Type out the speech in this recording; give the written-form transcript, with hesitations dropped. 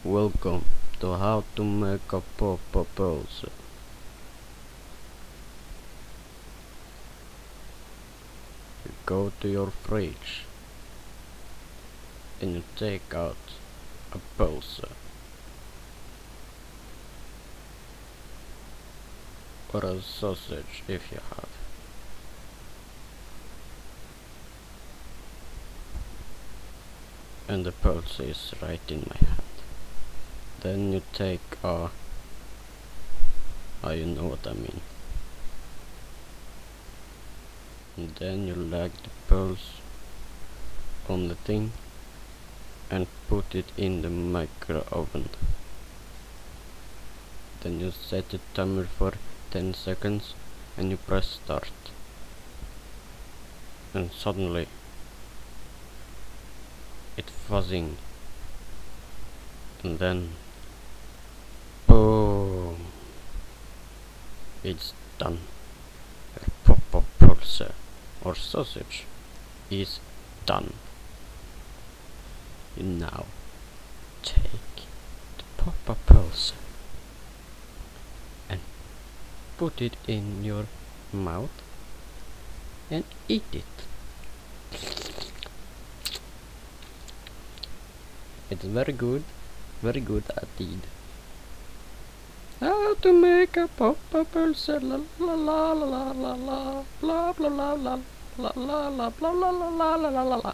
Welcome to How to Make a Proposal. You go to your fridge and you take out a pulse or a sausage if you have. And the pulse is right in my hand. Then you take you know what I mean. And then you lag the pulse on the thing and put it in the micro oven. Then you set the timer for 10 seconds and you press start. And suddenly it's fuzzing. And then boom, it's done. Your pop pulse or sausage is done. You now take the pop pulse and put it in your mouth and eat it. It's very good indeed. How to make a pulse, la la la la la la la blah blah blah blah blah blah blah blah blah blah blah blah.